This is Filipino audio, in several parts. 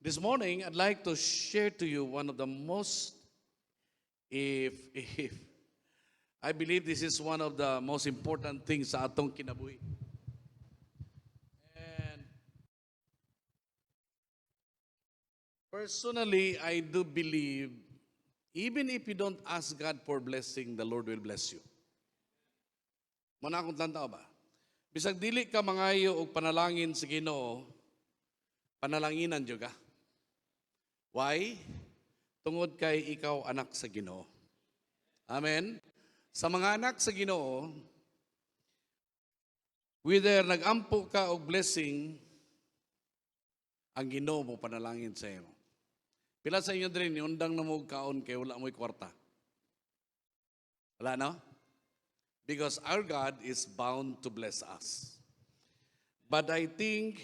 This morning, I'd like to share to you one of the most, if I believe this is one of the most important things sa atong kinabuhi. And personally, I do believe, even if you don't ask God for blessing, the Lord will bless you. Muna akong tantao ba? Bisag dili ka mangayo og panalangin sa Ginoo, panalanginan jud ka. Why? Tungod kay ikaw anak sa Ginoo. Amen? Sa mga anak sa Ginoo, whether nagampo ka og blessing, ang Ginoo mo panalangin sa imo. Pila sa inyo din, undang na mo og kaon kay wala mo'y kwarta. Wala no? Because our God is bound to bless us. But I think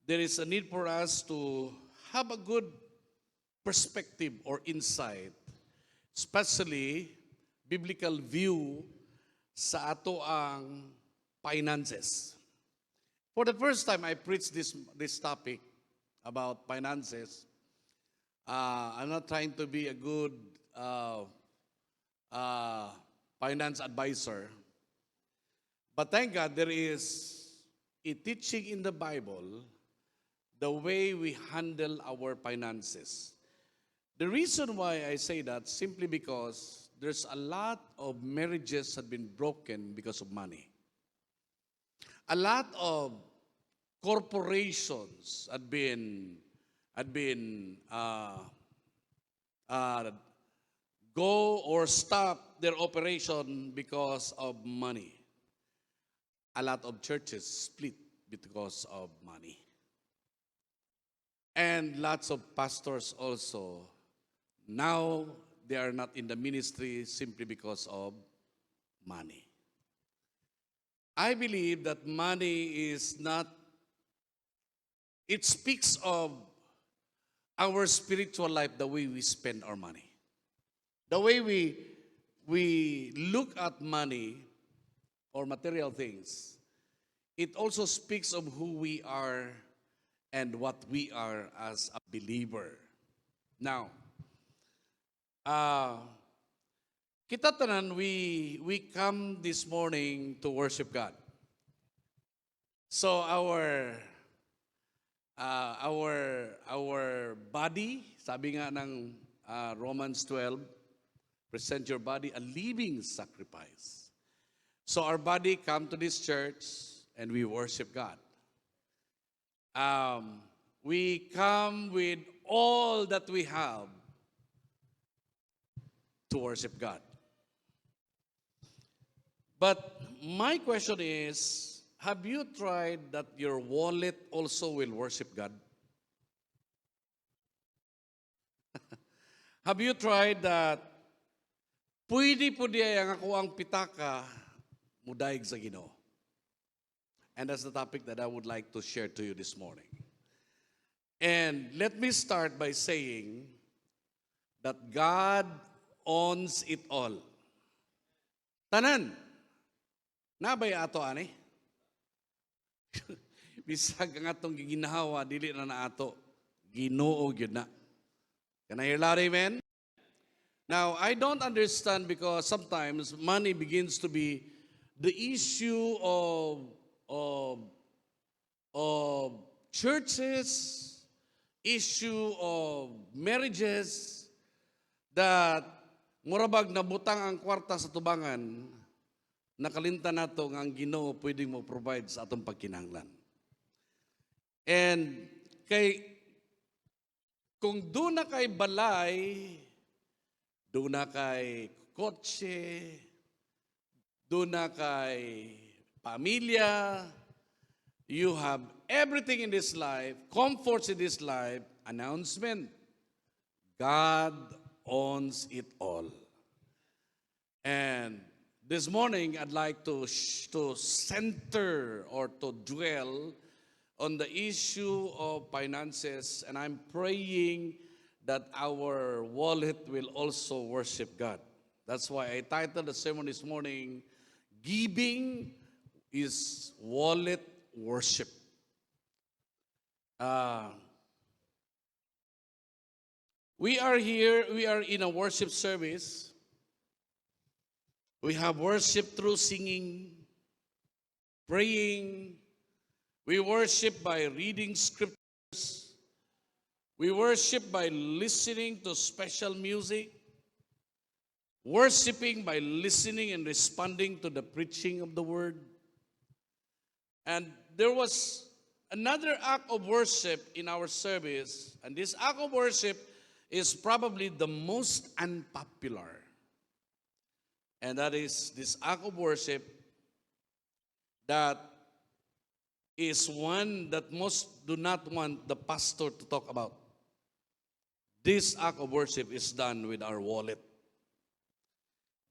there is a need for us to have a good perspective or insight, especially biblical view sa ato ang finances. For the first time, I preached this topic about finances. I'm not trying to be a good finance advisor, but thank God there is a teaching in the Bible the way we handle our finances. The reason why I say that simply because there's a lot of marriages have been broken because of money. A lot of corporations had been go or stop their operation because of money. A lot of churches split because of money. And lots of pastors also, now they are not in the ministry simply because of money. I believe that money is not, it speaks of our spiritual life, the way we spend our money. The way we look at money or material things, it also speaks of who we are and what we are as a believer. Now, kita tanan, we come this morning to worship God. So our body, sabi nga ng Romans 12, present your body a living sacrifice. So our body come to this church and we worship God. We come with all that we have to worship God. But my question is, have you tried that your wallet also will worship God? Have you tried that pwede po diya ang ako ang pitaka mudayeg sa Ginoo? And that's the topic that I would like to share to you this morning. And let me start by saying that God owns it all. Tanan, nabay ato ani? Bisag ang atong giginahawa, dili na ato. Ginoo gyud na. Can I hear loud amen? Now, I don't understand because sometimes money begins to be the issue of churches, issue of marriages, that murabag nabutang ang kwarta sa tubangan, nakalintan nato nga ang Ginoo pwedeng mo provide sa atong pagkinahanglan. And kung doon na kay balay, doon na kay kotse, doon na kay pamilya, you have everything in this life, comforts in this life, announcement. God owns it all. And this morning, I'd like to center or to dwell on the issue of finances, and I'm praying that our wallet will also worship God. That's why I titled the sermon this morning, Giving is Wallet Worship. We are here, we are in a worship service. We have worship through singing, praying. We worship by reading scriptures. We worship by listening to special music. Worshiping by listening and responding to the preaching of the word. And there was another act of worship in our service, and this act of worship is probably the most unpopular. And that is this act of worship that is one that most do not want the pastor to talk about. This act of worship is done with our wallet.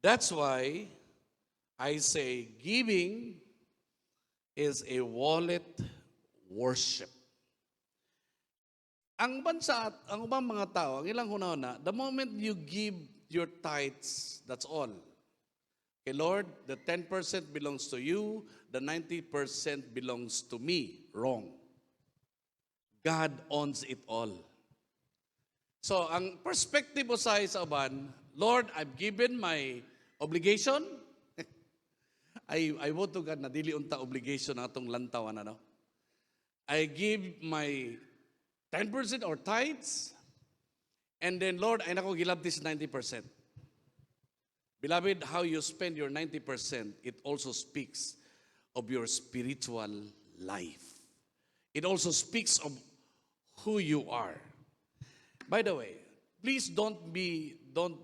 That's why I say giving is a wallet worship. Ang bansa at ang ubang mga tao, ang ilang hunahuna, the moment you give your tithes, that's all. Okay, Lord, the 10% belongs to you, the 90% belongs to me. Wrong. God owns it all. So, ang perspective mo sa uban, Lord, I've given my obligation. I vote to God na dili unta obligation atong lantawan, ano? I give my 10% or tithes, and then, Lord, ay nako gilab this 90%. Beloved, how you spend your 90%, it also speaks of your spiritual life. It also speaks of who you are. By the way, please don't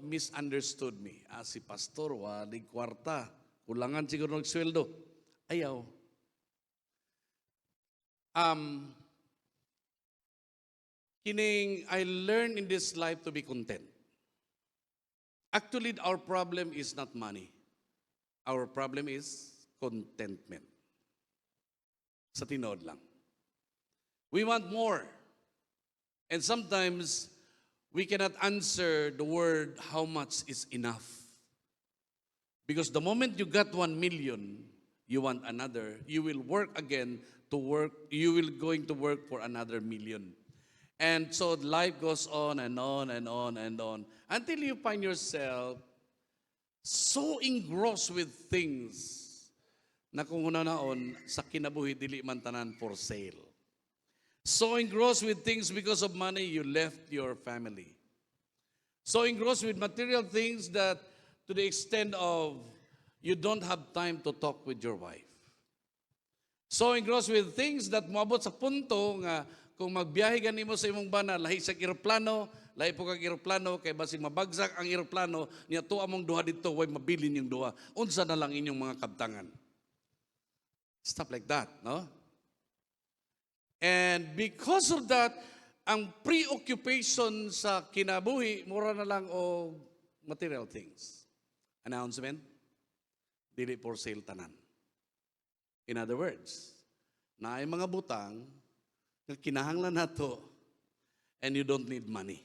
misunderstood me. Si pastor, walig kwarta. Kulangan siguro ng sweldo. Ayaw. I learned in this life to be content. Actually, our problem is not money. Our problem is contentment. Sa tinod lang. We want more. And sometimes, we cannot answer the word how much is enough. Because the moment you got 1 million, you want another. You will work again to work. You will going to work for another million. And so life goes on and on and on and on until you find yourself so engrossed with things na kung naon sa kinabuhi dili man tanan for sale. So engrossed with things because of money, you left your family. So engrossed with material things that to the extent of you don't have time to talk with your wife. So engrossed with things that moabot sa punto nga kung magbiyahe gani mo sa imong bana, lahi sa eroplano, lahi po kag eroplano, kay basig mabagsak ang eroplano, niya to among duha dito, way mabilin yung duha. Unsa na lang inyong mga kabtangan. Stuff like that, no? And because of that, ang preoccupation sa kinabuhi, mura na lang o material things. Announcement, dili for sale tanan. In other words, na ay mga butang, kinahanglan nato, and you don't need money.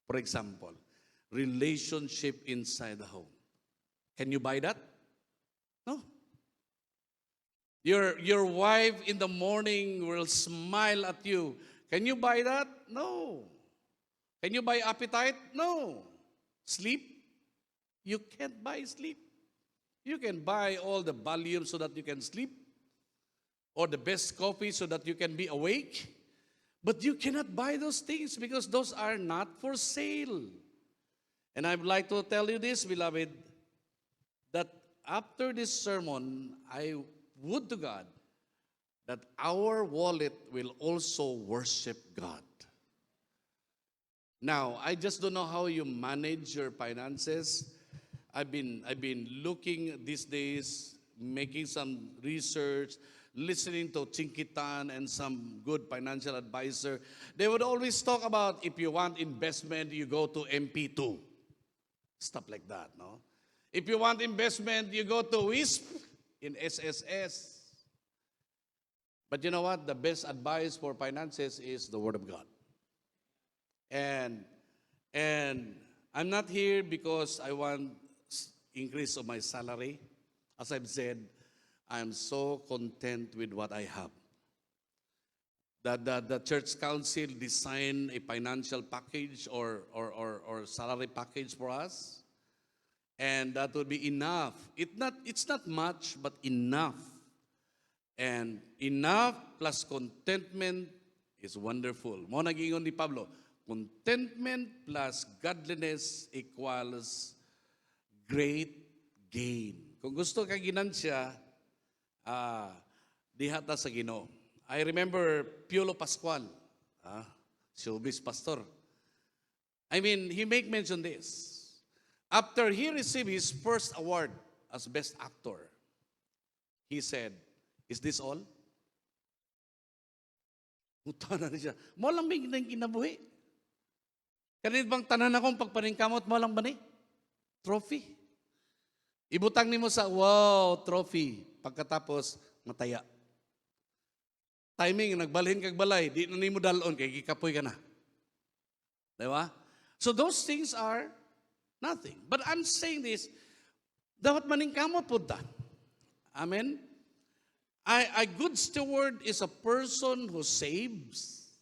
For example, relationship inside the home. Can you buy that? No. Your wife in the morning will smile at you. Can you buy that? No. Can you buy appetite? No. Sleep? You can't buy sleep. You can buy all the Valium so that you can sleep, or the best coffee so that you can be awake. But you cannot buy those things because those are not for sale. And I would like to tell you this, beloved, that after this sermon, I would to God that our wallet will also worship God. Now, I just don't know how you manage your finances. I've been looking these days, making some research, listening to Chinkitan and some good financial advisor. They would always talk about if you want investment, you go to MP2. Stuff like that, no? If you want investment, you go to WISP in SSS. But you know what? The best advice for finances is the Word of God. And I'm not here because I want increase of my salary. As I've said, I'm so content with what I have. the church council design a financial package or salary package for us, and that would be enough. It's not much, but enough. And enough plus contentment is wonderful. Mo nagingon ni Pablo, contentment plus godliness equals great gain. Kung gusto ka ginansya, dihata sa Ginoo. I remember Piolo Pascual, showbiz pastor. I mean, he make mention this. After he received his first award as best actor, he said, "Is this all?" Muta na siya. Mo lang may kinabuhi. Kanit bang tanan akong pagpaningkamot mo lang ba ni? Trophy. Ibutang nimo sa wow, trophy. Pagkatapos, mataya. Timing, nagbalhin kag balay, di na nimo dalon, kay gikapoy ka na. Diba? So those things are nothing. But I'm saying this, dapat maningkamot po ta. Amen? A good steward is a person who saves.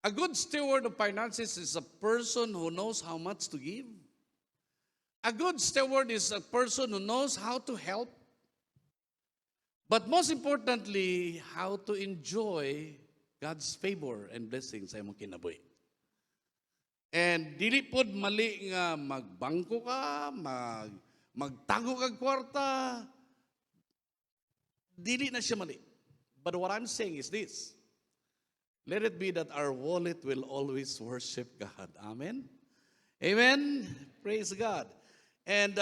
A good steward of finances is a person who knows how much to give. A good steward is a person who knows how to help. But most importantly, how to enjoy God's favor and blessings sa imong kinabuhi. And dili pod mali nga magbangko ka, magtago kag kwarta. Dili na siya mali. But what I'm saying is this. Let it be that our wallet will always worship God. Amen? Amen? Praise God. And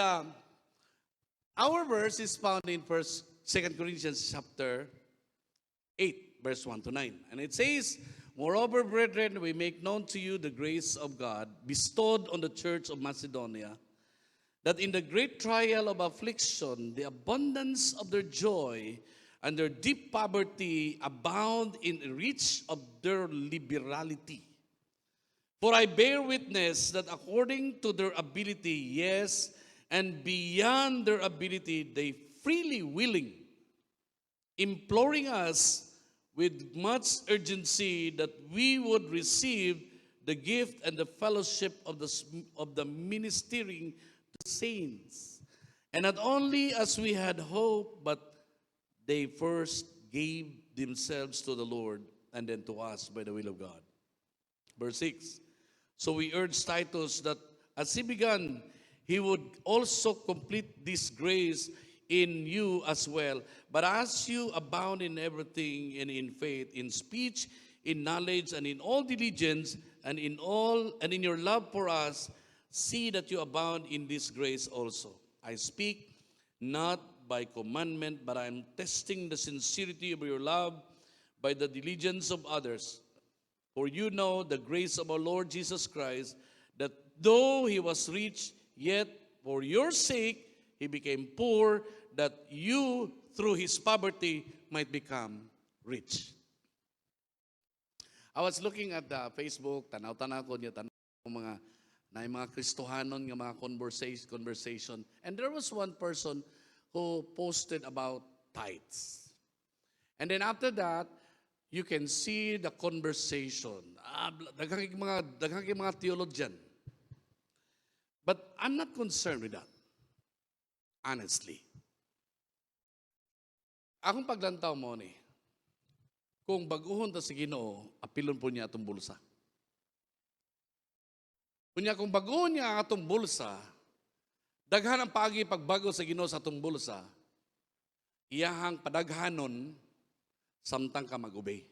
our verse is found in 2 Corinthians chapter 8, verse 1 to 9. And it says, "Moreover, brethren, we make known to you the grace of God bestowed on the church of Macedonia, that in the great trial of affliction, the abundance of their joy and their deep poverty abound in the reach of their liberality. For I bear witness that according to their ability, yes, and beyond their ability, they freely willing, imploring us with much urgency that we would receive the gift and the fellowship of the ministering to saints. And not only as we had hoped, but they first gave themselves to the Lord and then to us by the will of God." Verse 6. "So we urge Titus that as he began, he would also complete this grace in you as well. But as you abound in everything and in faith, in speech, in knowledge, and in all diligence, and in your love for us, see that you abound in this grace also. I speak not by commandment, but I am testing the sincerity of your love by the diligence of others. For you know the grace of our Lord Jesus Christ, that though he was rich, yet for your sake he became poor, that you, through his poverty, might become rich." I was looking at Facebook, tanaw-tanaw ko niya, mga Kristohanon nga mga conversation. And there was one person who posted about tithes. And then after that, you can see the conversation. Daghang mga theologian. But I'm not concerned with that. Honestly. Akong paglantaw mo ni, kung baguhon ta si Ginoo, apilon po niya atong bulsa. Kunya kung baguhon niya atong bulsa, daghan ang paagi pagbago sa Ginoo sa atong bulsa, iyahang padaghanon samtang ka mag-obey.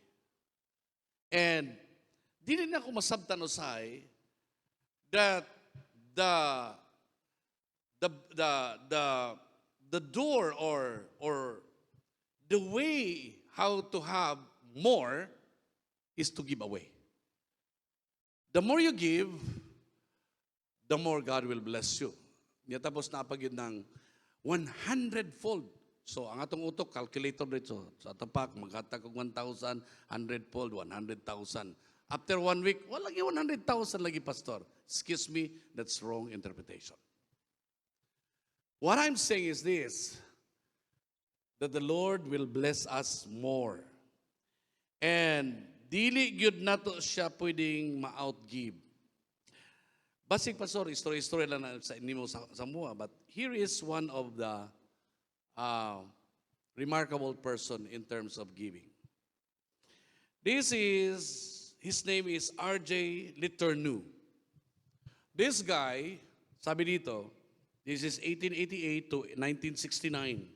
And dili na ko masabtan usay that the door or the way how to have more is to give away. The more you give, the more God will bless you. Niya tapos napagid ng 100-fold. So ang atong utok, calculator dito. Sa tapak, maghatag og 1,000, 100-fold, 100,000. After 1 week, wala lagi 100,000 lagi, pastor. Excuse me, that's wrong interpretation. What I'm saying is this, that the Lord will bless us more. And dili gyud nato siya pwedeng ma-outgive. Basig pastor, story lang na sa inimo sa mua, but here is one of the remarkable person in terms of giving. His name is R.J. Letourneau. This guy, sabi dito, this is 1888 to 1969.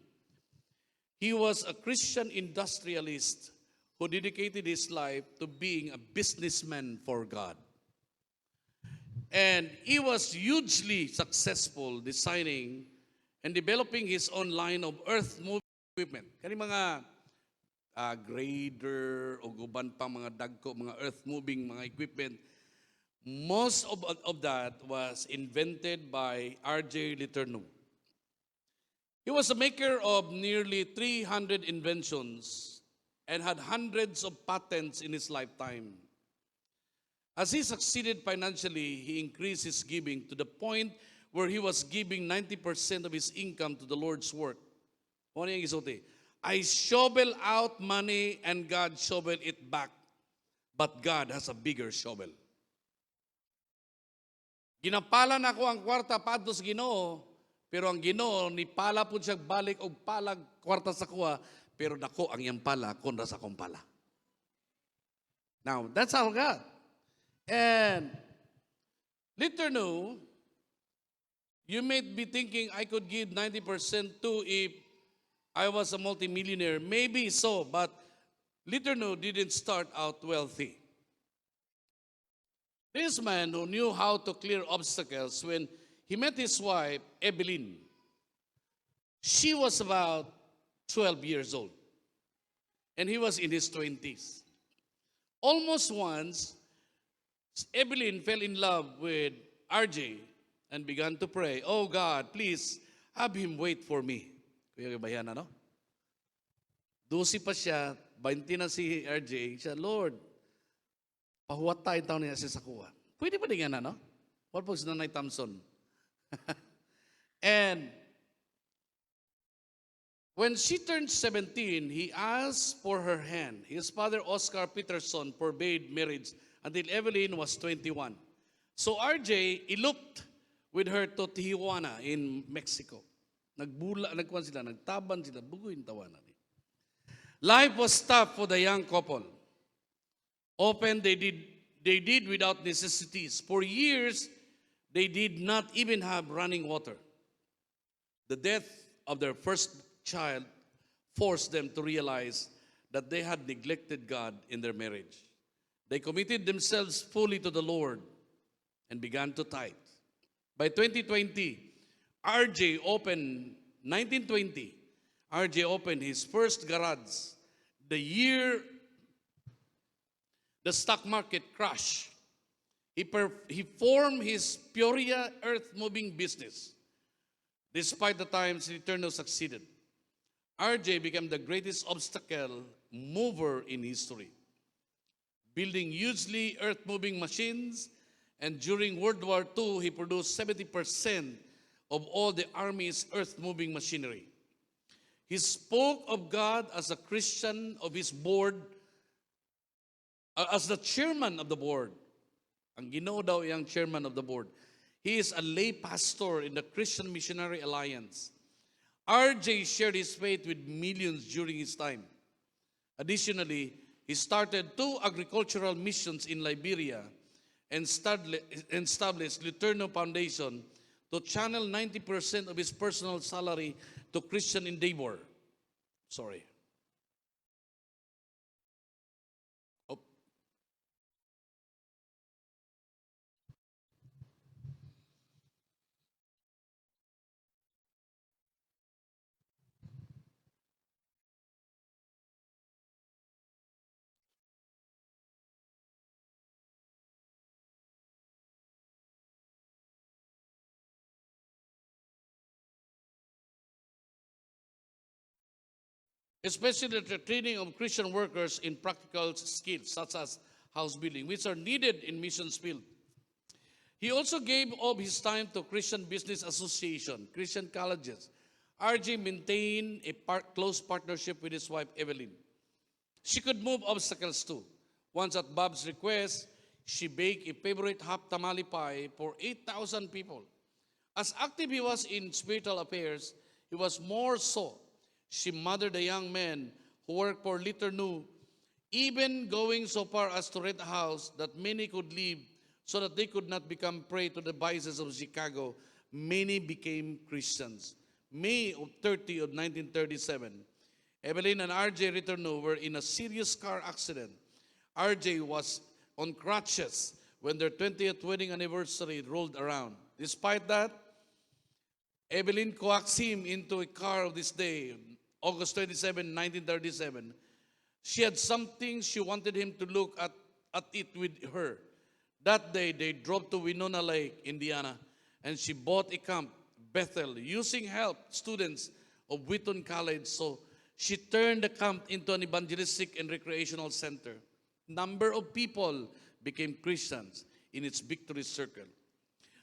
He was a Christian industrialist who dedicated his life to being a businessman for God. And he was hugely successful designing and developing his own line of earth-moving equipment. Kani mga grader o guban pang mga dagko, mga earth-moving mga equipment, most of that was invented by R.J. Letourneau. He was a maker of nearly 300 inventions and had hundreds of patents in his lifetime. As he succeeded financially, he increased his giving to the point where he was giving 90% of his income to the Lord's work. Ano yung isulti? I shovel out money and God shovel it back. But God has a bigger shovel. Ginapala na ko ang kwarta padto sa Ginoo, pero ang Ginoo ni pala pud siya balik og palag kwarta sa kuha, pero dako ang iyang pala kontra sa akong pala. Now, that's our God. And Letourneau, you may be thinking I could give 90% too if I was a multimillionaire. Maybe so, but Letourneau didn't start out wealthy. This man who knew how to clear obstacles when he met his wife, Evelyn. She was about 12 years old, and he was in his 20s. Almost once, Evelyn fell in love with RJ and began to pray, "Oh God, please have him wait for me." Kuya Bayan, ano? 12 pa siya, 20 na si RJ. Siya, Lord, pahuwat tayo taon niya sa kuha. Pwede pa din yan, ano? What was Nanay Thompson? And when she turned 17, he asked for her hand. His father, Oscar Peterson, forbade marriage until Evelyn was 21. So RJ eloped with her to Tijuana in Mexico. Nagkuhan sila, nagtaban sila, buguin tawanan. Life was tough for the young couple. Often they did without necessities. For years, they did not even have running water. The death of their first child forced them to realize that they had neglected God in their marriage. They committed themselves fully to the Lord and began to tithe. By 1920, RJ opened his first garage. The year the stock market crashed, he formed his Peoria earth-moving business. Despite the times Letourneau succeeded, RJ became the greatest obstacle mover in history, building hugely earth-moving machines, and during World War II, he produced 70% of all the Army's earth-moving machinery. He spoke of God as a Christian of his board, as the chairman of the board. Ang Ginoo daw yung chairman of the board. He is a lay pastor in the Christian Missionary Alliance. RJ shared his faith with millions during his time. Additionally, he started 2 agricultural missions in Liberia and established Letourneau Foundation to channel 90% of his personal salary to Christian endeavor. Sorry. Oh. Especially the training of Christian workers in practical skills such as house building, which are needed in missions field. He also gave up his time to Christian Business Association, Christian colleges. RJ maintained a close partnership with his wife, Evelyn. She could move obstacles too. Once at Bob's request, she baked a favorite half tamale pie for 8,000 people. As active he was in spiritual affairs, he was more so. She mothered a young man who worked for Little New, even going so far as to rent a house that many could live so that they could not become prey to the vices of Chicago. Many became Christians. May of 30 of 1937, Evelyn and RJ Returno were in a serious car accident. RJ was on crutches when their 20th wedding anniversary rolled around. Despite that, Evelyn coaxed him into a car of this day, August 27, 1937. She had something she wanted him to look at it with her. That day, they drove to Winona Lake, Indiana, and she bought a camp, Bethel, using help students of Wheaton College. So she turned the camp into an evangelistic and recreational center. Number of people became Christians in its victory circle.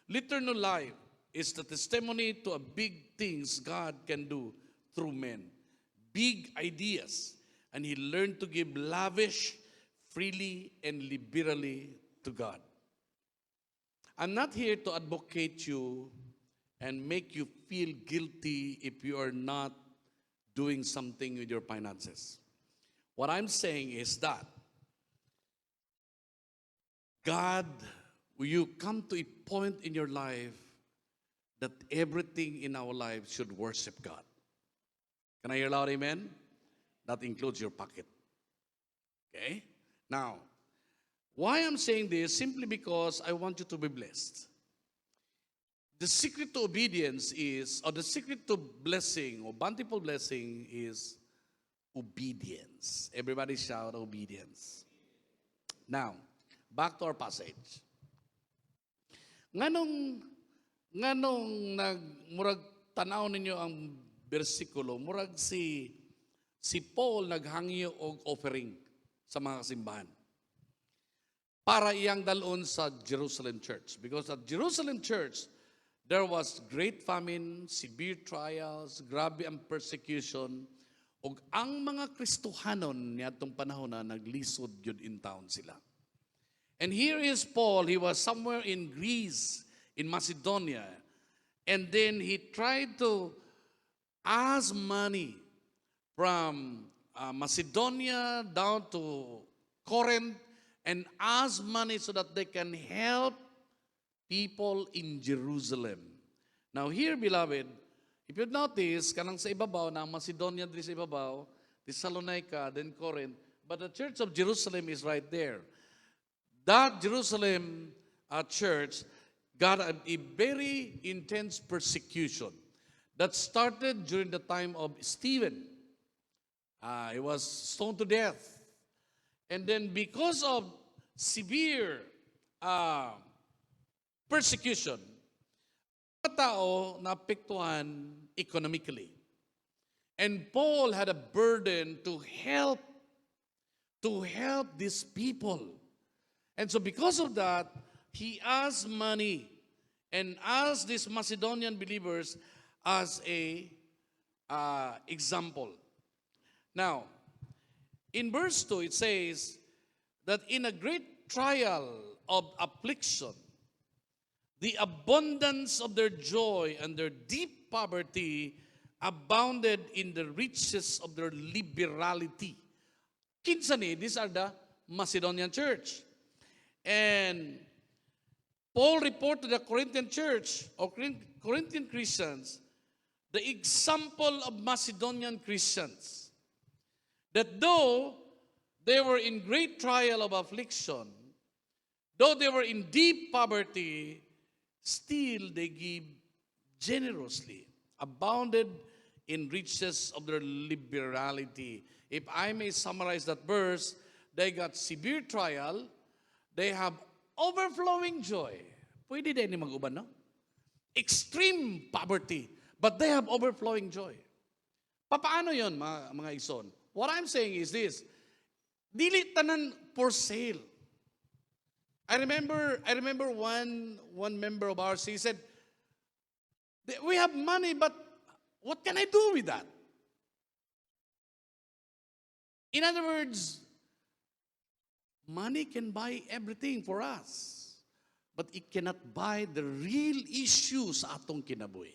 Little New Life is the testimony to a big things God can do through men. Big ideas. And he learned to give lavish, freely, and liberally to God. I'm not here to advocate you and make you feel guilty if you are not doing something with your finances. What I'm saying is that God, you come to a point in your life that everything in our life should worship God. Can I hear loud amen? That includes your pocket. Okay? Now, why I'm saying this? Simply because I want you to be blessed. The secret to obedience is, or the secret to blessing, or bountiful blessing is obedience. Everybody shout obedience. Now, back to our passage. Nganong murag tanaw ninyo ang bersikulo, murag si Paul naghangyo og offering sa mga simbahan para iyang dalon sa Jerusalem church. Because at Jerusalem church, there was great famine, severe trials, grabe ang persecution, ug ang mga Kristohanon niadtong panahon na naglisod yun in town sila. And here is Paul, he was somewhere in Greece, in Macedonia, and then he tried to ask money from Macedonia down to Corinth and ask money so that they can help people in Jerusalem. Now here, beloved, if you notice, kanang sa ibabaw, na Macedonia diri sa ibabaw, Thessalonica, then Corinth, but the church of Jerusalem is right there. That Jerusalem church got a very intense persecution that started during the time of Stephen. He was stoned to death. And then because of severe persecution, mga tao naapektuhan economically. And Paul had a burden to help these people. And so because of that, he asked money and asked these Macedonian believers as a example. Now, in verse 2, it says that in a great trial of affliction, the abundance of their joy and their deep poverty abounded in the riches of their liberality. Kinsa ni, these are the Macedonian church. And Paul reported to the Corinthian church or Corinthian Christians the example of Macedonian Christians, that though they were in great trial of affliction, though they were in deep poverty, still they give generously, abounded in riches of their liberality. If I may summarize that verse, they got severe trial, they have overflowing joy. Pwede din mag-uban, no? Extreme poverty, but they have overflowing joy. Paano yon, mga ison? What I'm saying is this: dili tanan for sale. I remember one member of ours, he said, we have money, but what can I do with that? In other words, money can buy everything for us. But it cannot buy the real issue sa atong kinabuhi.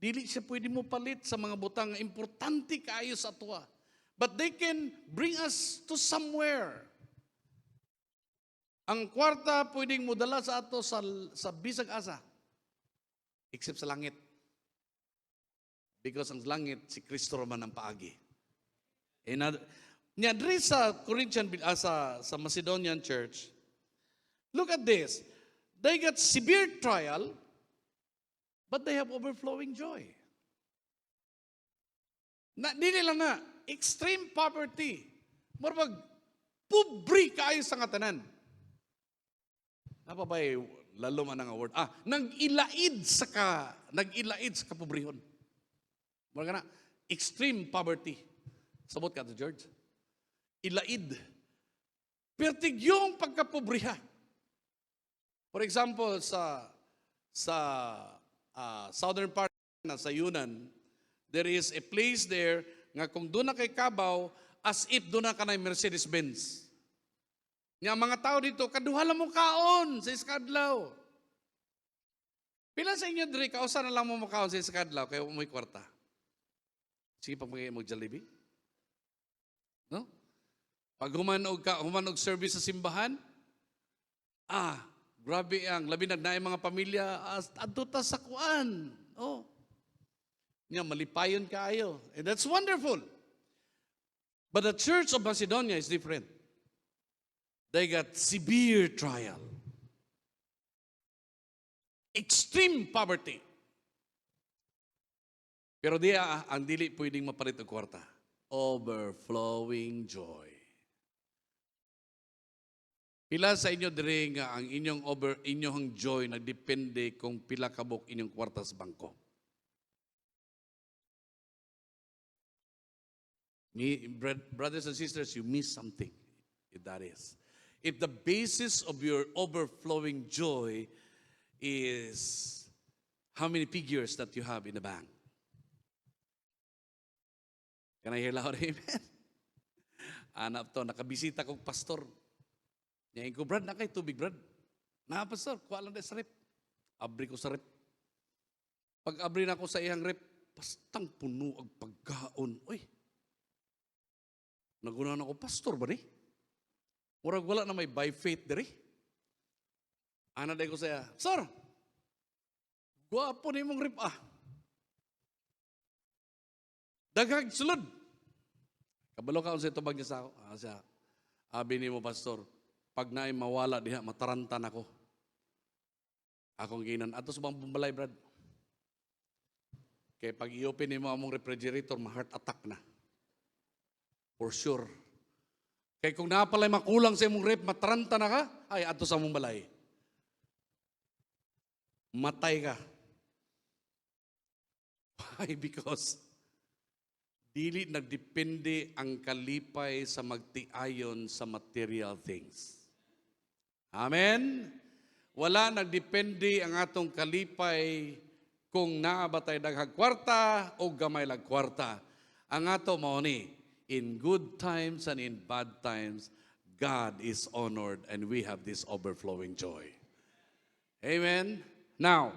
Dili siya pwede mo palit sa mga butang nga importante kaayo sa atwa. But they can bring us to somewhere. Ang kwarta pwedeng mudala sa ato sa bisag asa. Except sa langit. Because ang langit, si Kristo raman ang paagi. Nya diri sa Corinthian, sa Macedonian church, look at this. They got severe trial, but they have overflowing joy. Dili lang na, extreme poverty. Murag, pobre kayo sa ngatanan. Apa ba lalo man ang award? Nag-ilaid sa kapobrehon. Murag na, extreme poverty. Sabot ka to George. Ilaid. Pertig yung pagkapobriha. For example, sa southern part na sa Yunan, there is a place there nga kung doon na kay Kabaw, as if doon na ka na Mercedes-Benz. Nga mga tao dito, kaduhala mo kaon sa Iskadlaw. Pila sa inyo diri, kausa na lang mo makaon sa Iskadlaw, kaya umuwi kwarta. Sige, pagpagay mo Jollibee. No? Pag humanog service sa simbahan, grabe ang labi nagnaay mga pamilya adto ta sa kuan. Oh. Nya malipayon kaayo. And that's wonderful. But the Church of Macedonia is different. They got severe trial. Extreme poverty. Pero ang dili pwedeng mapalit og kwarta. Overflowing joy. Pila sa inyo diri nga ang inyong joy nagdepende kung pila kabok inyong kwarta sa bangko. Brothers and sisters, you miss something. If that is. If the basis of your overflowing joy is how many figures that you have in the bank. Can I hear loud amen? Anak to, nakabisita kong pastor. Ngayon ko, Brad, na kay tubig, Brad. Na, pastor, kuha lang sa rep. Abri ko sa rep. Pag abri na ako sa iyang rep, pastang puno ang pagkaon. Uy, nagunahan ako, pastor ba ni? Murag wala na may by faith diri. Ana day ko saya, sir, guwapo ni mong rep Daghag sulod. Kabalo ka sa tubag niya sa ako. Siya, abi ni mo, pastor, pag naay mawala diha, matarantan ako. Akong ginan. Ato sa bang bumbalay, Brad. Kaya pag i-open mo among refrigerator, ma-heart attack na. For sure. Kaya kung napalay makulang sa imong rep, mataranta na ka, ay ato sa mong balay. Matay ka. Why? Because dili nagdepende ang kalipay sa magtiayon sa material things. Amen? Wala nagdepende ang atong kalipay kung naa ba tayo daghang kwarta o gamay lang kwarta. Ang ato mao ni, in good times and in bad times, God is honored and we have this overflowing joy. Amen? Now,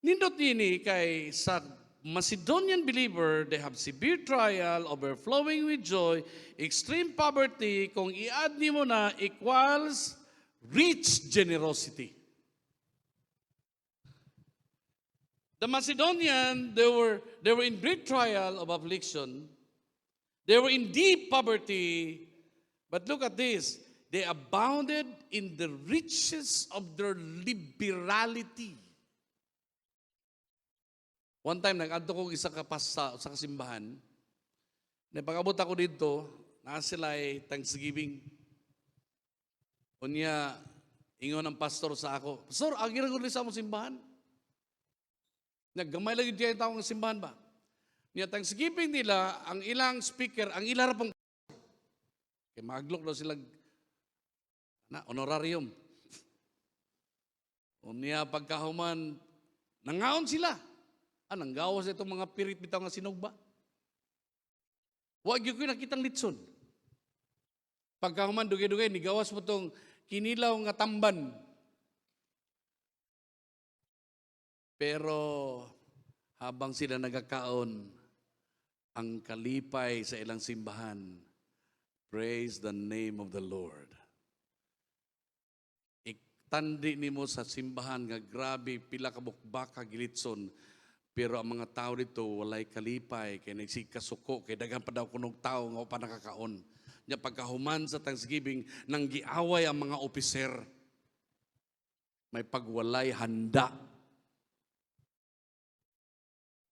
nindot ini kay sa Macedonian believer, they have severe trial, overflowing with joy, extreme poverty, kung i-add mo na, equals rich generosity. The Macedonian, they were in great trial of affliction. They were in deep poverty. But look at this. They abounded in the riches of their liberality. One time, nag-adto ko isa sa kasimbahan. Pag-abot ako dito, na sila ay Thanksgiving. Unya, ingon ang pastor sa ako, Pastor, agi rin sa mong simbahan. Naggamay lagi diya yung taong simbahan ba? Niya Thanksgiving nila, ang ilang speaker, ang ilara pong kaya maglok daw sila honorarium. Unya pagkahuman, nangaon sila. Nanggawas itong mga pirit bitaw nga sinugba. Wag yung nakitang litson. Pagkahuman, dugay-dugay, nigawas mo tong kinilaw nga tamban. Pero habang sila nagkakaon, ang kalipay sa ilang simbahan, praise the name of the Lord. Iktandi nimo sa simbahan nga grabe, pila ka bukbaka gilitson, pero ang mga tao dito walay kalipay, kay nagsikasuko, kay daghan pa daw kunog tao nga pa nakakaon. Nya pagkahuman sa Thanksgiving, nang giaway ang mga opiser. May pagwalay handa.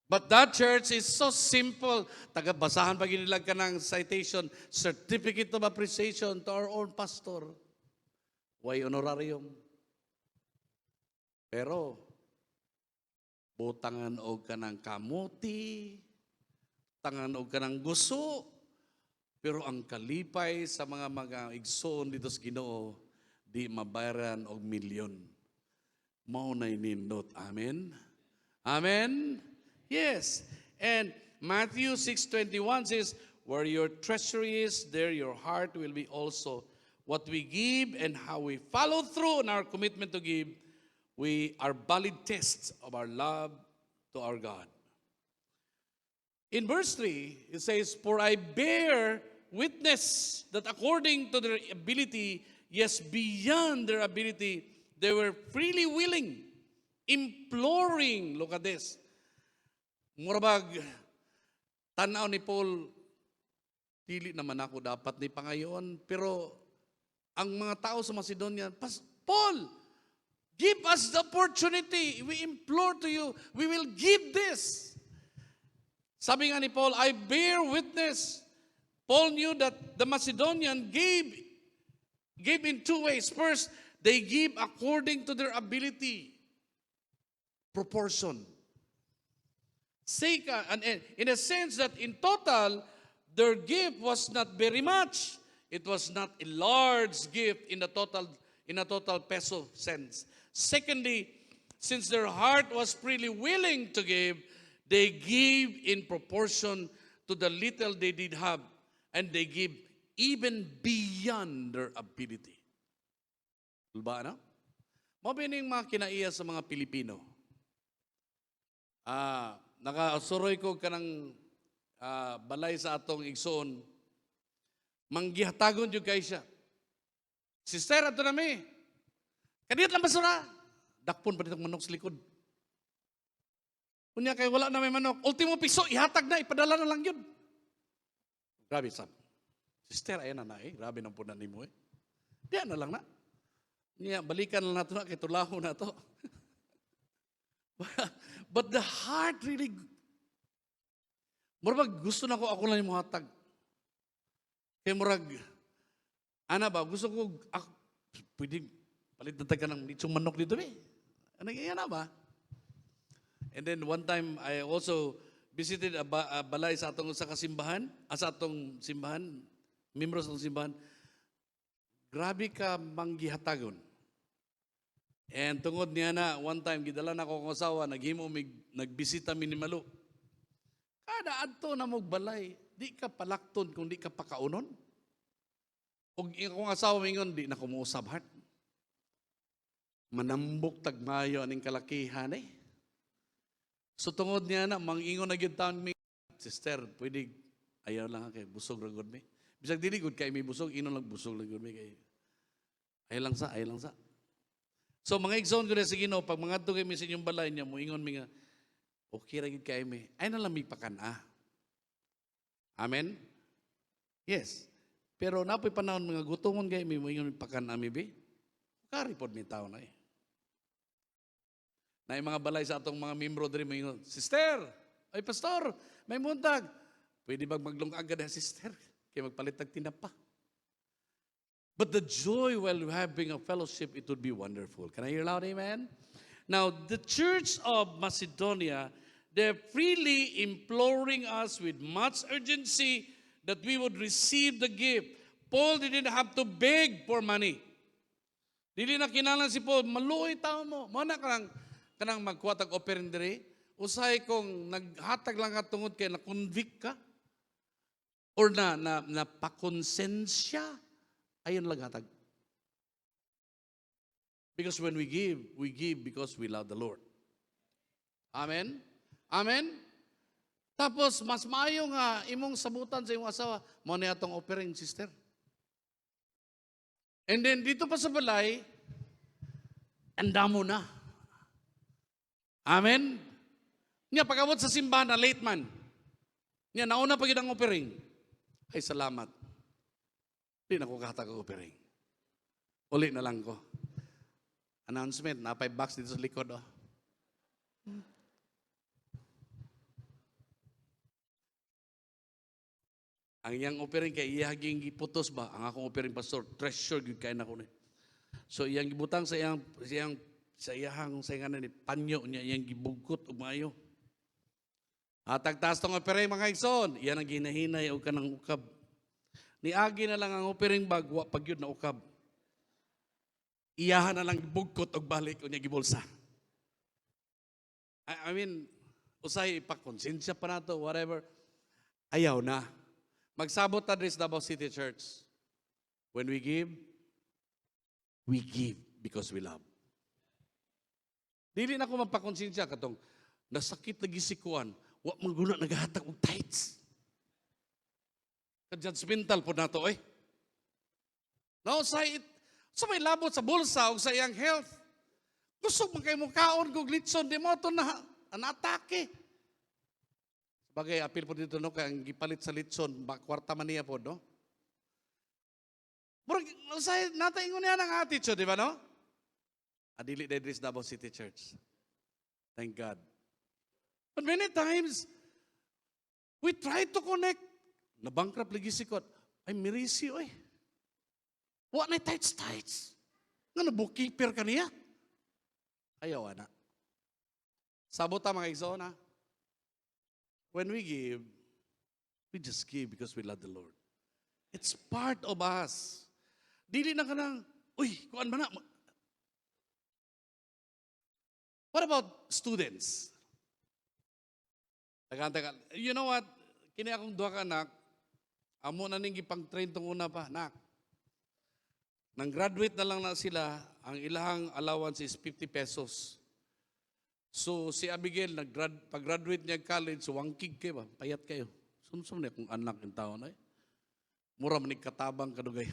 But that church is so simple. Tagabasahan pa ginilag ka ng citation, certificate of appreciation to our own pastor. Why honorarium? Pero, butangan og ka ng kamuti, tangan og ka ng guso, pero ang kalipay sa mga igsoon dito sa Ginoo, di mabayaran og milyon. Mao na nindot. Amen? Amen? Yes. And Matthew 6:21 says, where your treasury is, there your heart will be also. What we give and how we follow through on our commitment to give, we are valid tests of our love to our God. In verse 3, it says, for I bear witness that according to their ability, yes, beyond their ability, they were freely willing, imploring, look at this, murabag, tanaw ni Paul, dili naman ako dapat ni pangayon, pero ang mga tao sa Macedonia, Paul, give us the opportunity. We implore to you, we will give this. Sabi nga ni Paul, I bear witness. Paul knew that the Macedonian gave in two ways. First, they give according to their ability. Proportion. And in a sense that in total, their gift was not very much. It was not a large gift in a total peso sense. Secondly, since their heart was freely willing to give, they give in proportion to the little they did have, and they give even beyond their ability. Ba na? Mabining mga kinaiya sa mga Pilipino. Nakasuroy ko kanang balay sa atong igsoon, manggihatagon yung kay siya. Sister, ato na mi. Kaniyat lang basura. Dakpon pa ditong manok sa likod. Kunya kay wala na may manok. Ultimo piso, ihatag na, ipadala na lang yun. Grabe, sab. Sister, ayan na eh. Grabe ng punan ni mo eh. Diyan na lang na. Niya, balikan lang nato na, kay tulaho na to. But the heart really, murag gusto na ko, ako lang yung hatag. Kaya murag, ana ba, gusto ko, pwede, palit na taga ng litsong manok dito eh. Ano yan ba? And then one time, I also visited a balay sa atong sa kasimbahan, sa atong simbahan, membro sa atong simbahan. Grabe ka manggihatagon. And tungod niya na, one time, gidala na ako kong asawa, nagbisita minimalo. Kada adto na mong balay, di ka palakton kung di ka pakaunon. O kung asawa mingon, di na kumuusab heart. Manambok tagmayo aning kalakihan eh. So tungod niya na, mangingon na gyud taon mi, sister, pwede, ayaw lang kay busog ra gud mi. Bisag dili gud kay mi busog, inon lang busog lang gud mi kay. Ayaw lang sa. So mga igsoon ko na sa Ginoo, pag mga adto kay mi sa inyong balay niya, moingon mi nga, okay ra gid kay mi. Ay na lang mi pakana. Amen? Yes. Pero napoy panahon mga gutomon kay mi, moingon mi pakana mi bi. Kari pod mi tawo na eh. Na yung mga balay sa atong mga membro diri moingon, sister, ay pastor, may muntag. Pwede bang maglungag na sister? Kaya magpalit tag tinapa. But the joy while having a fellowship, it would be wonderful. Can I hear loud amen? Now, the church of Macedonia, they're freely imploring us with much urgency that we would receive the gift. Paul didn't have to beg for money. Dili na kinalan si Paul, maluoy tao mo. Mana kanang magkuhatag offering diri, usay kong naghatag lang ka tungod kay na-convict ka. or na pakonsensya, ayon lang hatag. Because when we give because we love the Lord. Amen? Amen? Tapos, mas maayo nga, imong sabutan sa imong asawa, mo niya itong offering, sister. And then, dito pa sa balay, anda mo na. Amen? Nga, pag-abot sa simbahan na late man, nga, nauna pa yun ang offering. Ay, salamat. Hindi na ko katag offering. Uli na lang ko. Announcement, na 5 bucks dito sa likod, oh. Ang iyang offering kay iyaging giputos ba? Ang akong offering pastor, treasure gyud kay nako ni. So iyang gibutang sa iyang sa iyang ni panyo niya iyang gibugkot ug maayo. Hatag taas tong offering mga igsoon, iyan ang ginahinay og kanang ukab. Niagi na lang ang offering bag wa pagyud na ukab. Iyahan na lang gibugkot og balik unya gibulsa. I mean, usay ipakonsensya pa nato whatever. Ayaw na. Magsabot ta diri sa Davao City Church. When we give because we love. Dili na ko magpakonsensya katong nasakit lagi si kuan, wa man guna nagahatag og tithes. Ka-judgmental po nato eh. No, sa may labot sa bulsa o sa iyang health. Gusto mo kayo mukaon kung litson, di mo ito na atake. Bagay, apil po dito, no, kaya ang gipalit sa litson, kwarta man niya po, no? Murag, nataingon niya ng attitude, di ba, no? Adili Dedris Davao City Church. Thank God. But many times, we try to connect. Nabankrupt lagi si God. Ay, mirisi, oy. Wa na tights. Nga na bookkeeper ka niya. Ayaw na. Sabota mga igsoon ha. When we just give because we love the Lord. It's part of us. Dili na ka nang, uy, kuan ba na? What about students? Tagal. You know what? Kini akong duha ka anak, amo na ning gipang-train tong una pa, nak. Nang graduate na lang na sila, ang ilahang allowance is 50 pesos. So si Abigail, pag-graduate niya college, so wangkig kayo ba? Payat kayo. Sumsum na kung anak yung taon ay. Mura manig katabang kadugay.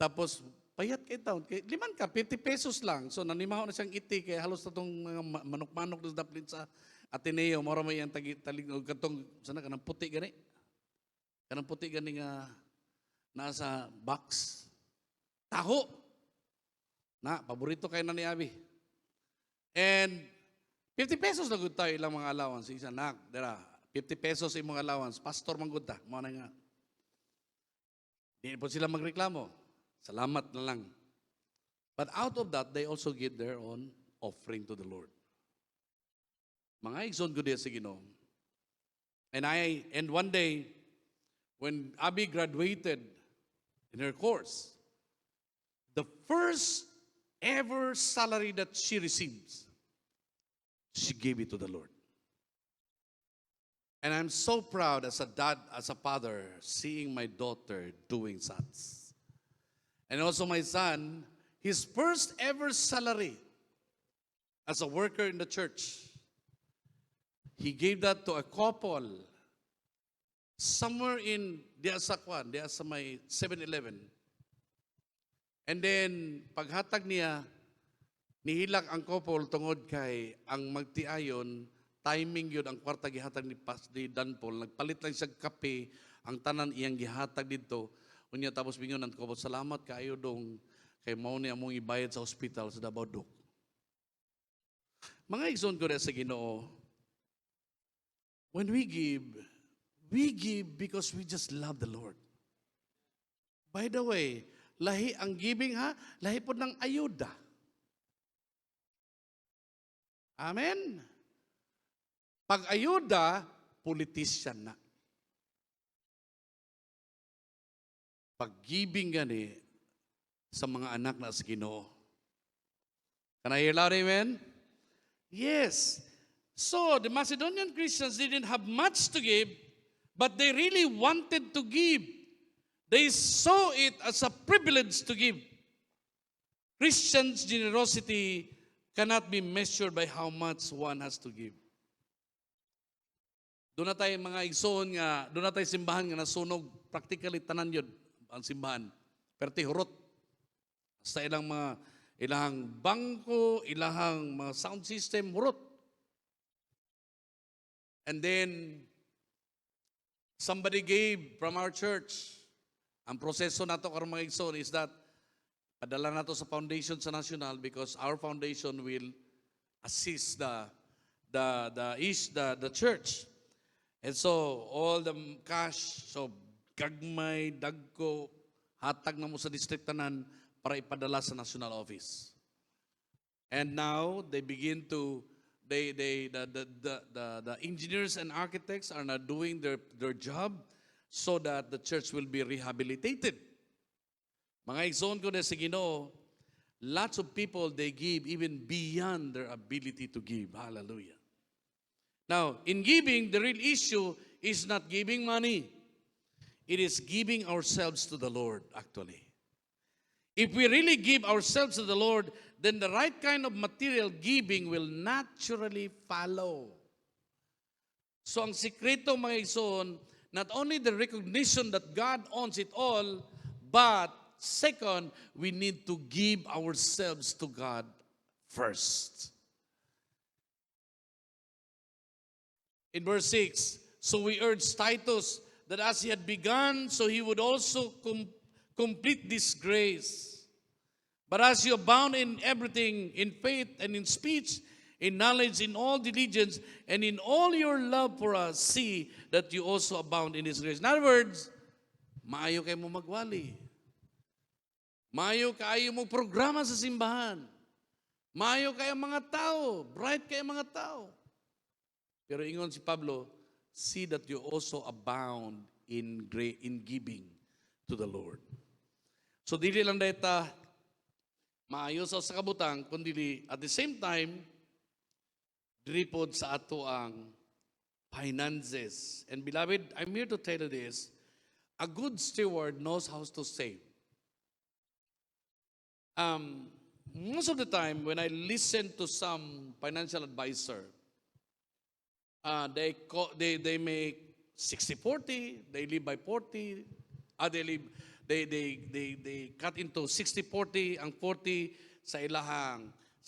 Tapos, payat kayo taon. Liman ka, 50 pesos lang. So nanimaho na siyang iti, kaya halos na itong mga manok-manok na dapat sa Ateneo, mura may yung talig, katong, sana ka ng puti gani? Kanang puti gani nga nasa box. Taho. Na, paborito kayo na ni Abi. And 50 pesos na good tayo ilang mga allowance. Isa nak, dira, 50 pesos yung mga allowance. Pastor man good ta. Mga na nga. Hindi po sila magreklamo. Salamat na lang. But out of that, they also give their own offering to the Lord. Mga igsoon ko diya sa Ginoo. And one day, when Abby graduated in her course, the first ever salary that she receives, she gave it to the Lord. And I'm so proud as a dad, as a father, seeing my daughter doing such. And also my son, his first ever salary as a worker in the church, he gave that to a couple somewhere in diya sa may 7-Eleven. And then, paghatag niya, nihilak ang couple tungod kay ang magtiayon, timing yun, ang kwarta gihatag ni Dan Paul, nagpalit lang siya kape, ang tanan iyang gihatag dito, unya tapos bingon ang couple, salamat kayo dong, kay mao ni among ibayad sa hospital sa Davao Dok. Mga igsoon ko rin sa Ginoo, when we give because we just love the Lord. By the way, lahi ang giving ha, lahi po ng ayuda. Amen? Pag ayuda, politician na. Pag giving gani sa mga anak na sa Ginoo. Can I hear loud amen? Yes. So, the Macedonian Christians didn't have much to give, But they really wanted to give. They saw it as a privilege to give. Christians' generosity cannot be measured by how much one has to give. Doon na tayo mga igsoon nga, doon na tayo simbahan nga nasunog, practically tanan yun ang simbahan. Pero tihurot. Sa ilahang bangko, ilahang mga sound system, hurot. And then, somebody gave from our church. Ang proseso nato karong mga igsoon is that padala nato sa foundation sa national because our foundation will assist the church. And so all the cash, so gagmay, dagko, hatag na mo sa district tanan para ipadala sa national office. And now they begin to the engineers and architects are now doing their job so that the church will be rehabilitated. Mga igsoon ko na sa Ginoo, lots of people they give even beyond their ability to give. Hallelujah. Now, in giving, the real issue is not giving money. It is giving ourselves to the Lord, actually. If we really give ourselves to the Lord, then the right kind of material giving will naturally follow. So ang sikreto mga igsoon, not only the recognition that God owns it all, but second, we need to give ourselves to God first. In verse 6, so we urge Titus that as he had begun, so he would also complete this grace. But as you abound in everything, in faith and in speech, in knowledge, in all diligence, and in all your love for us, see that you also abound in His grace. In other words, maayo kayo mo magwali. Maayo kayo mo programa sa simbahan. Maayo kayo mga tao. Bright kayo mga tao. Pero ingon si Pablo, see that you also abound in giving to the Lord. So dili lang data maayo sa kabutang, kundi at the same time, dripod sa ato ang finances. And beloved, I'm here to tell you this, a good steward knows how to save. Most of the time, when I listen to some financial advisor, they make 60-40, they live by 40, they cut into 60-40, ang 40 sa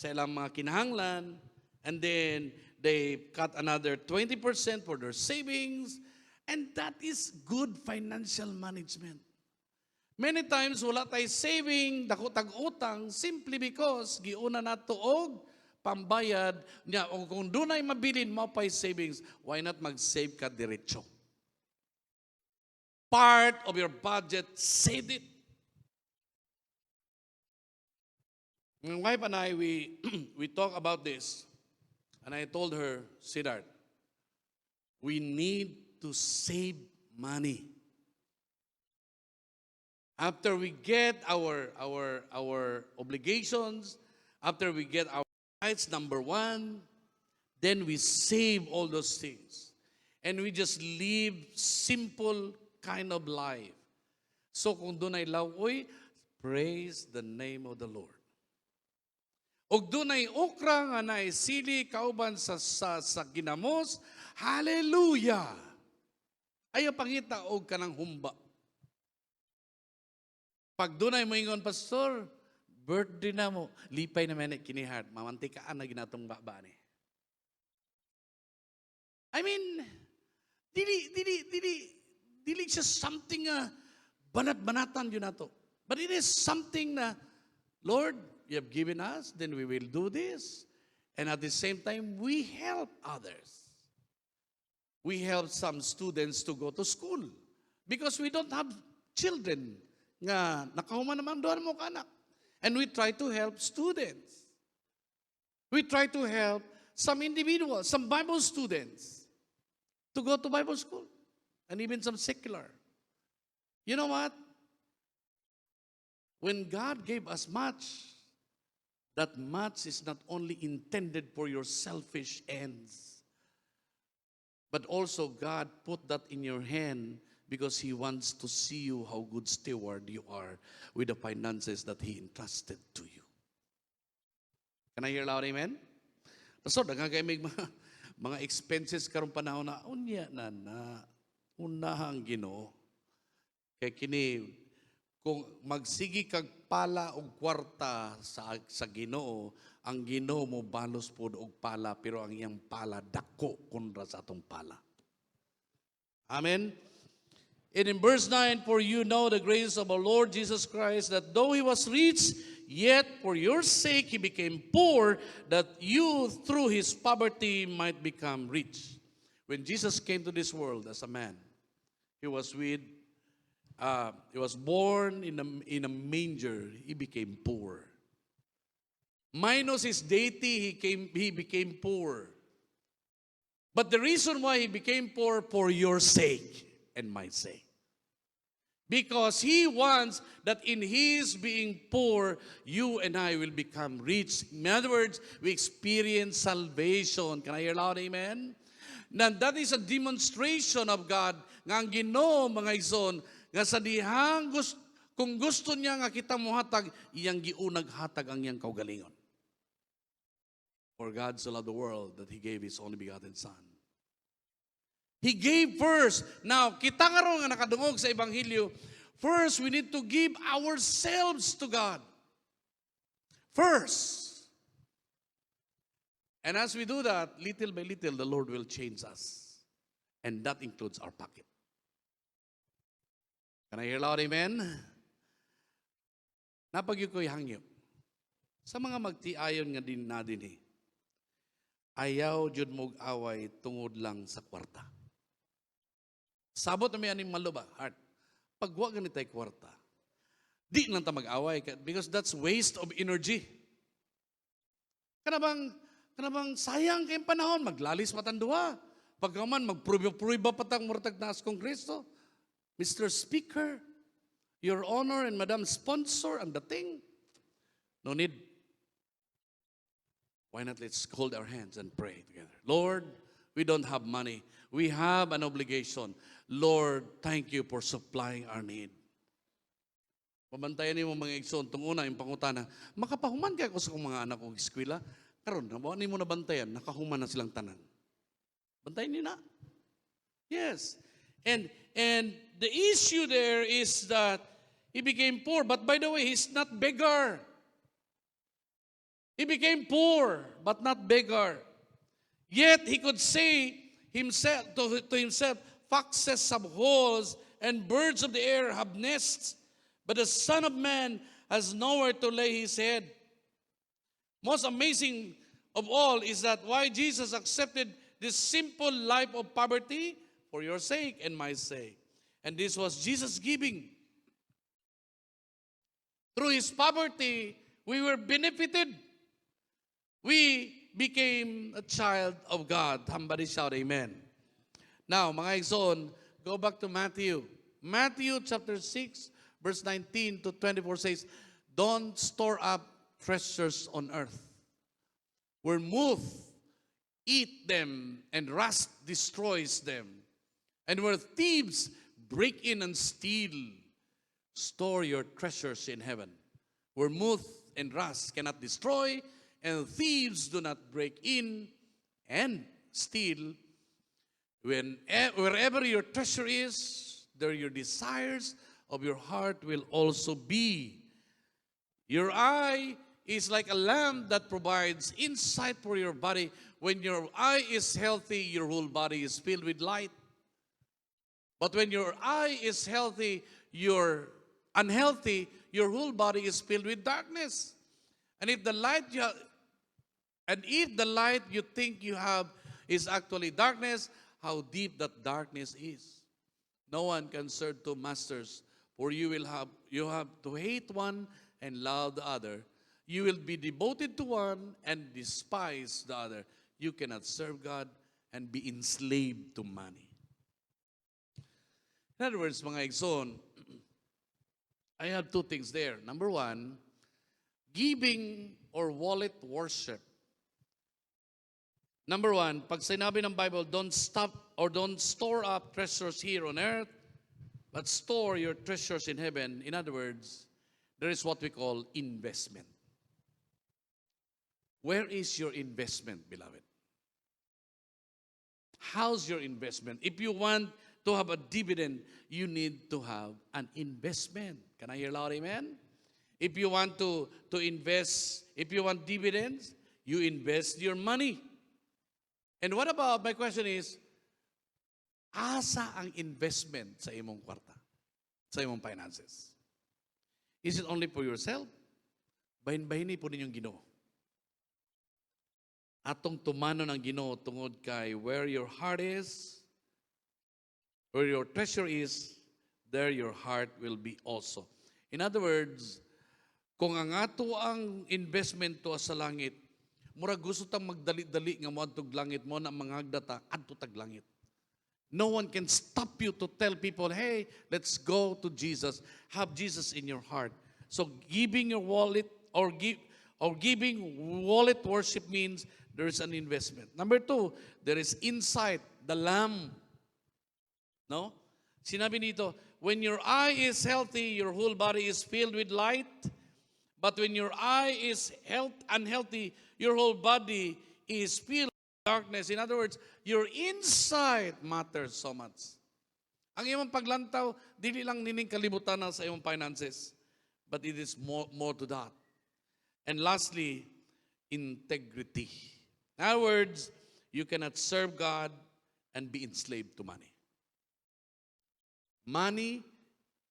ilang mga kinahanglan, and then they cut another 20% for their savings, and that is good financial management. Many times wala tay saving, dakotag utang simply because giuna nato og pambayad niya. O kung doon ay mabilin mo pa savings, why not mag-save ka diretso? Part of your budget, save it. My wife and I, we talk about this. And I told her, Siddharth, we need to save money. After we get our obligations, after we get our rights, number one, then we save all those things. And we just live simple kind of life. So kung doon ay lawoy, praise the name of the Lord. Og doon ay okra nga na sili kauban sa ginamos, hallelujah! Ayaw pangita og kanang humba. Pag doon ay moingon, Pastor, birthday na mo, lipay na manik kinihard, mamantikaan na ginatong babane. I mean, dili siya something banat-banatan yun nato. But it is something na, Lord, you have given us, then we will do this. And at the same time, we help others. We help some students to go to school. Because we don't have children nga nakahuman naman doon mo kanak. And we try to help students. We try to help some individuals, some Bible students to go to Bible school. And even some secular. You know what? When God gave us much, that much is not only intended for your selfish ends, But also God put that in your hand because He wants to see you how good steward you are with the finances that He entrusted to you. Can I hear loud amen? So, daghang kay may mga expenses karong panahon na unya na unahang Ginoo. Kay kini kung magsigi kag pala og kwarta sa Ginoo, ang Ginoo mo balos pod og pala pero ang iyang pala dako kontra sa atong pala. Amen. And in verse 9, for you know the grace of our Lord Jesus Christ, that though He was rich, yet for your sake He became poor, that you through His poverty might become rich. When Jesus came to this world as a man, He was born in a manger. He became poor. Minus His deity, He became poor. But the reason why He became poor, for your sake and my sake. Because He wants that in His being poor, you and I will become rich. In other words, we experience salvation. Can I hear loud amen? And that is a demonstration of God nga ang Ginoo mga igsoon nga sa dihang kung gusto niya nga kita mohatag, iyang giunag hatag ang iyang kaugalingon. For God so loved the world that He gave His only begotten Son. He gave first. Now, kita nga ron nga nakadungog sa Ebanghelyo, first we need to give ourselves to God. First. And as we do that, little by little, the Lord will change us. And that includes our pocket. Can I hear loud amen? Napagyo ko'y hangyo. Sa mga magtiayon nga din na din ayaw jud mog away tungod lang sa kwarta. Sabot na may aning maluba, heart. Pagwa ganitay kwarta, di lang ta mag-away because that's waste of energy. Kanabang sayang kayong panahon, maglalis matandua. Pagkaman, magpruiba patang murtag na as Kongreso. Mr. Speaker, Your Honor and Madam Sponsor, and the thing. No need. Why not let's hold our hands and pray together. Lord, we don't have money. We have an obligation. Lord, thank you for supplying our need. Pabantayan niyo mga igsoon. Itong una, yung pangutana, makapahuman kaya ko sa mga anak kong eskwela. Karon, nabuhan niyo mo na bantayan, nakahuman na silang tanan. Bantayan niyo na. Yes. And the issue there is that he became poor. But by the way, he's not beggar. He became poor, but not beggar. Yet he could say himself to himself, foxes have holes and birds of the air have nests, but the Son of Man has nowhere to lay his head. Most amazing of all is that why Jesus accepted this simple life of poverty for your sake and my sake. And this was Jesus giving. Through His poverty, we were benefited. We became a child of God. Somebody shout amen. Now, mga igsoon, go back to Matthew. Matthew chapter 6, verse 19 to 24 says, don't store up treasures on earth, where moth eat them and rust destroys them, and where thieves break in and steal. Store your treasures in heaven, where moth and rust cannot destroy, and thieves do not break in and steal. Wherever your treasure is, there your desires of your heart will also be. Your eye is like a lamp that provides insight for your body. When your eye is healthy, your whole body is filled with light. But when your eye is healthy, you're unhealthy, your whole body is filled with darkness. And if the light you think you have is actually darkness, how deep that darkness is. No one can serve two masters, for you have to hate one and love the other. You will be devoted to one and despise the other. You cannot serve God and be enslaved to money. In other words, mga igsoon, I have two things there. Number one, giving or wallet worship. Number one, pag sinabi ng Bible, don't stop don't store up treasures here on earth, but store your treasures in heaven. In other words, there is what we call investment. Where is your investment, beloved? How's your investment? If you want to have a dividend, you need to have an investment. Can I hear loud amen? If you want to invest, if you want dividends, you invest your money. And what about, my question is, asa ang investment sa imong kwarta, sa imong finances? Is it only for yourself? Bahin-bahini po ninyong Ginoo. Atong tumano ng Ginoo tungod kay where your heart is, where your treasure is, there your heart will be also. In other words, kung ang ato ang investment to sa langit, murag gusto tang magdali-dali nga mo adtog langit mo na manghagdata adto tag langit. No one can stop you to tell people, hey, let's go to Jesus. Have Jesus in your heart. So giving your wallet or giving wallet worship means there is an investment. Number 2, there is insight, the lamb. No? Sinabi nito, when your eye is healthy, your whole body is filled with light. But when your eye is unhealthy, your whole body is filled with darkness. In other words, your inside matters so much. Ang imong paglantaw, dili lang nining kalibutan na sa imong finances, but it is more to that. And lastly, integrity. In other words, you cannot serve God and be enslaved to money. Money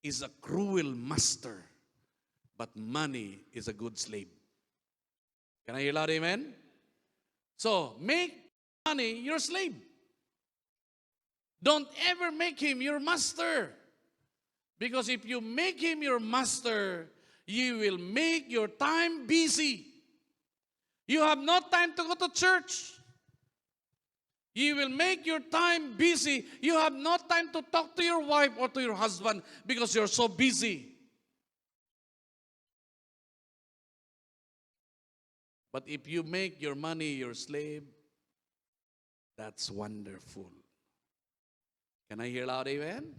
is a cruel master, but money is a good slave. Can I hear loud amen? So, make money your slave. Don't ever make him your master. Because if you make him your master, you will make your time busy. You have no time to go to church. You will make your time busy. You have no time to talk to your wife or to your husband because you're so busy. But if you make your money your slave, that's wonderful. Can I hear loud amen?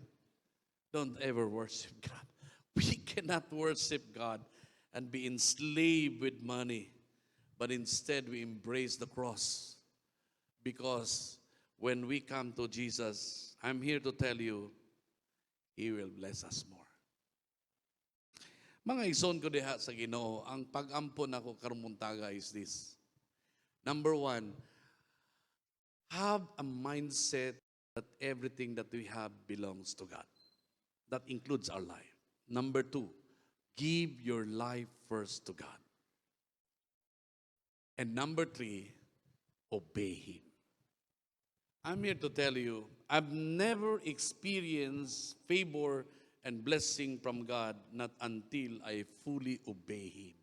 Don't ever worship God. We cannot worship God and be enslaved with money. But instead, we embrace the cross. Because when we come to Jesus, I'm here to tell you, He will bless us more. Mga igsoon ko diha sa Ginoo, ang pag-ampon ako karumuntaga is this. Number 1, have a mindset that everything that we have belongs to God. That includes our life. Number 2, give your life first to God. And number 3, obey Him. I'm here to tell you, I've never experienced favor and blessing from God not until I fully obey Him.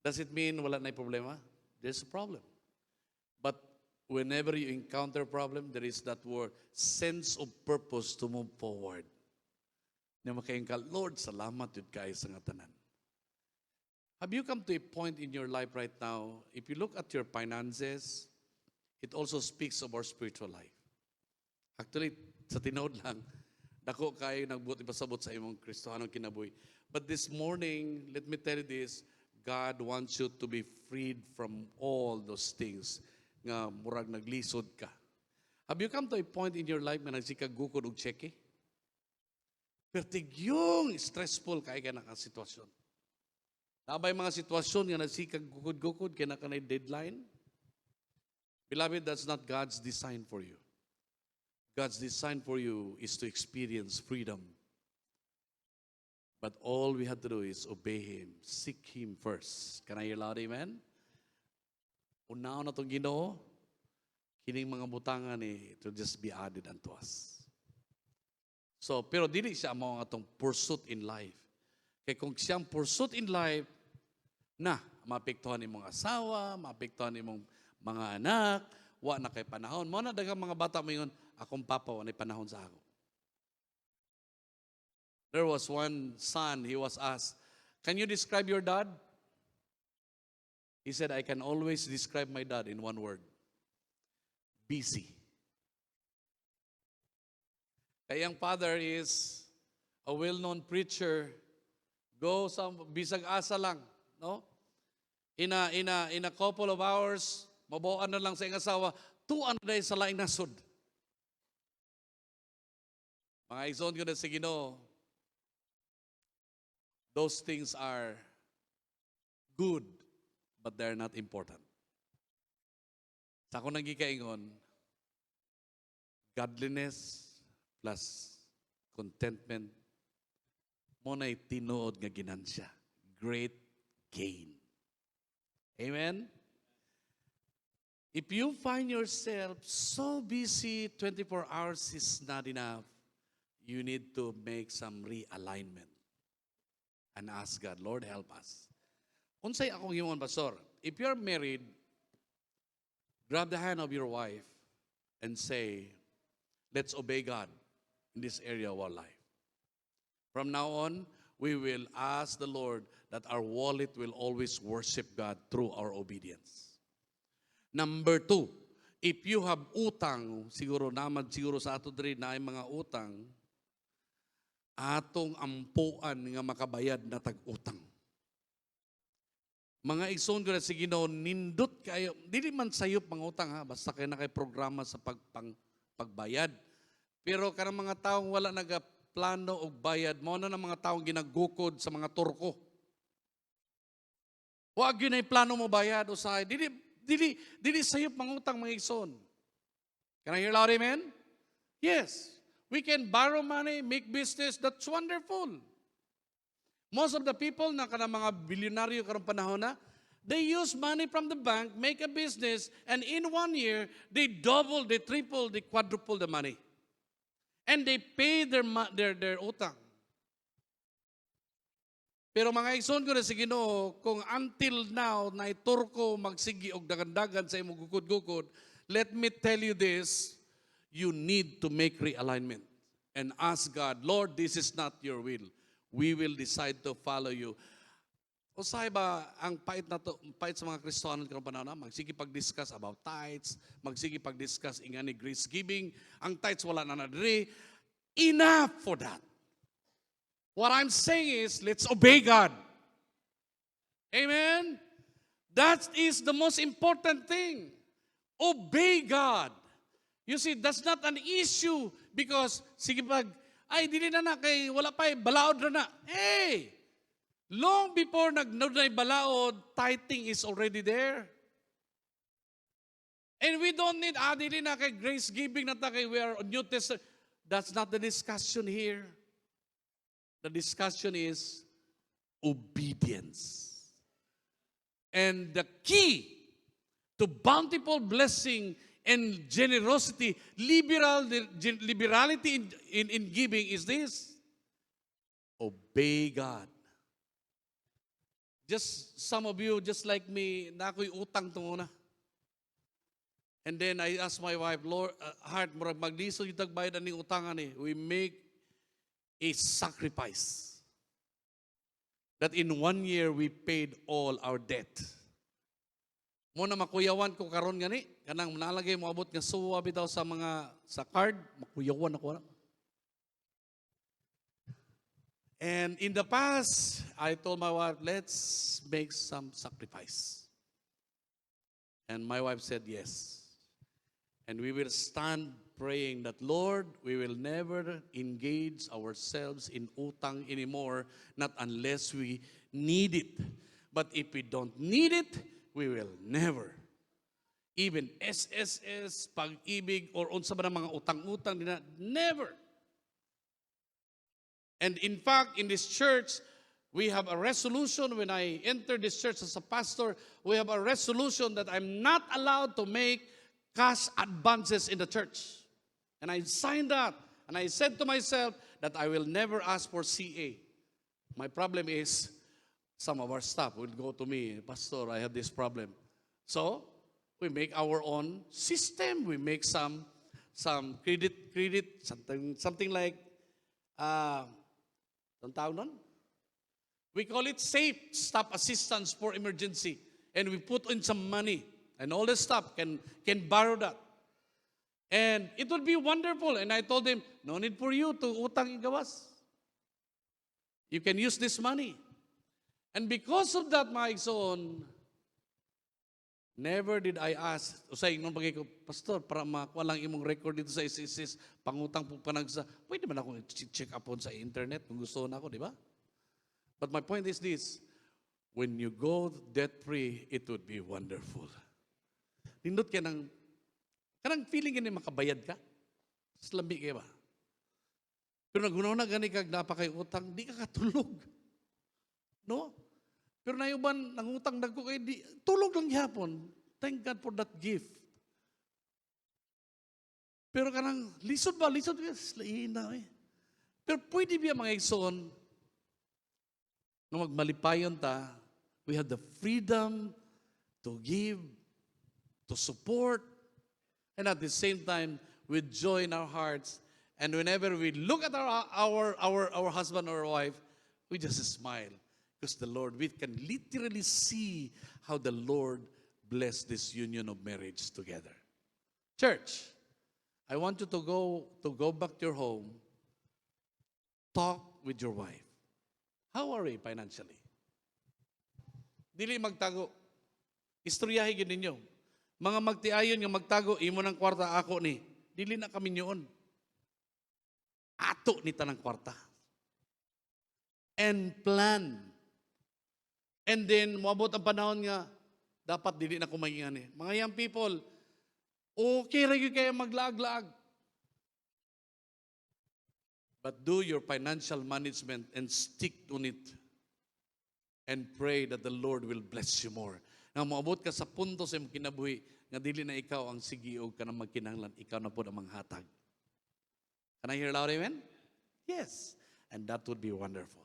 Does it mean wala na problema? There's a problem. But whenever you encounter a problem, there is that word, sense of purpose to move forward. Na makaingkal, Lord, salamat yun kayo sa nga tanan. Have you come to a point in your life right now, if you look at your finances, it also speaks of our spiritual life. Actually, sa tinod lang, dako kayo nagbuti pasabot sa imong Kristohanong kinabuhi. But this morning, let me tell you this, God wants you to be freed from all those things nga murag naglisod ka. Have you come to a point in your life na nagsikagukod og cheque? Pertigyong stressful kay ka nakasitwasyon. Nabay mga sitwasyon nga nagsikagukod-gukod kaya na deadline? Beloved, that's not God's design for you. God's design for you is to experience freedom. But all we have to do is obey Him. Seek Him first. Can I hear loud amen? Unaon na itong Ginoo, kining mga butangan to just be added unto us. So, pero dili siya mo ang atong pursuit in life. Kaya kung siyang pursuit in life, maapektuhan imong asawa, maapektuhan imong mga anak, wa na kay panahon. Mo na daghang mga bata mo yun, akong papa, wa na panahon sa ako. There was one son, he was asked, can you describe your dad? He said, I can always describe my dad in one word. busy. Kaya ang father is a well-known preacher. Go some bisag asa lang, no? In a couple of hours, mabuan na lang sa iyang asawa, tuan na sa laing nasod. Mga igsoon ko na sa Ginoo, those things are good, but they're not important. Sa ako nang gikaingon, godliness plus contentment mo na'y tinuod nga ginansya. Great gain. Amen? If you find yourself so busy, 24 hours is not enough. You need to make some realignment and ask God, Lord, help us. Unsay akong himon, Pastor, if you're married, grab the hand of your wife and say, let's obey God in this area of our life. From now on, we will ask the Lord that our wallet will always worship God through our obedience. Number 2, if you have utang, siguro naman siguro sa ato diri na ay mga utang, atong ampuan nga makabayad na tag-utang. Mga igsoon ko na si Ginoo, nindot kayo, dili man sayop mga utang ha, basta kayo na kay programa sa pagbayad. Pero kanang mga taong wala nagaplano og bayad, mao na mga taong ginagukod sa mga turko. Wa gyud ay plano mo bayad usahay, dili sayop mga utang mga igsoon. Can I hear loud amen? Yes. We can borrow money, make business, that's wonderful. Most of the people na kanang mga bilyonaryo karong panahon na, they use money from the bank, make a business, and in 1 year, they double, they triple, they quadruple the money. And they pay their utang. Pero mga igsoon ko na si Ginoo, kung until now, na iturko magsigi og dagan-dagan sa imong gukod-gukod, let me tell you this, you need to make realignment and ask God, Lord, this is not your will. We will decide to follow you. Usahay ba ang pait na to, pait sa mga Kristiyano karong panahon na magsige pag-discuss about tithes, magsige pag-discuss ingani grace giving, ang tithes wala na diri. Enough for that. What I'm saying is, let's obey God. Amen? That is the most important thing. Obey God. You see, that's not an issue because, sige pag, ay, dili na kay wala pa, balaod na. Hey! Long before nagnunay balaod, tithing is already there. And we don't need, dili na kay grace giving na kay we are on New Testament. That's not the discussion here. The discussion is obedience. And the key to bountiful blessing and generosity, liberality in giving is this. Obey God. Just some of you, just like me, na ako'y utang tunguna. And then I asked my wife, Lord, heart, murag maglisod yung tagbayad aning utangan eh. We make a sacrifice. That in 1 year, we paid all our debt. Muna makuyawan ko karon gani, kanang nalagay mo abot nga suwa bitaw sa mga sa card, makuyawan ako. And in the past, I told my wife, let's make some sacrifice. And my wife said yes. And we will stand praying that, Lord, we will never engage ourselves in utang anymore, not unless we need it. But if we don't need it, we will never. Even SSS, pag-ibig, or unsa ba ng mga utang-utang, never. And in fact, in this church, we have a resolution. When I entered this church as a pastor, we have a resolution that I'm not allowed to make cash advances in the church. And I signed that. And I said to myself that I will never ask for CA. My problem is, some of our staff will go to me, Pastor, I have this problem. So, we make our own system. We make some credit, something like, ang tawag nun? We call it safe staff assistance for emergency. And we put in some money. And all the staff can borrow that. And it would be wonderful. And I told him, no need for you to utang igawas. You can use this money. And because of that, mga igsoon, never did I ask, usay, nung pagay ko, Pastor, para makuha lang imong record dito sa SSS, pangutang po panagsa, pwede man ako check upon sa internet kung gusto na ako, di ba? But my point is this, when you go debt-free, it would be wonderful. Nindot ka ng, kanang feeling gani makabayad ka? Slambi ka ba? Pero nagunaw na gani kag napakay utang, di ka katulog. No? Pero nayuban, nangutang dagko kay di, tulog lang gihapon. Thank God for that gift. Pero kanang, lisod ba? Lisod ka? Slaina eh. Pero pwede ba mga igsoon, na magmalipayon ta, we have the freedom to give, to support, and at the same time, with joy in our hearts, and whenever we look at our husband or wife, we just smile. Because the Lord, we can literally see how the Lord blessed this union of marriage together. Church, I want you to go back to your home, talk with your wife. How are we financially? Dili magtago. Istoryahe gid ninyo. Mga magtiayon nga magtago, imo ng kwarta ako ni. Dili na kami nyoon. Ato ni tanang kwarta. And plan. And then, moabot ang panahon nga, dapat dili na kumaingan eh. Mga young people, okay rin kayo maglaag-laag. But do your financial management and stick on it. And pray that the Lord will bless you more. Nga moabot ka sa punto sa imong kinabuhi, nga dili na ikaw ang sigiog ka na magkinahanglan, ikaw na po ang manghatag. Can I hear loud amen? Yes. And that would be wonderful.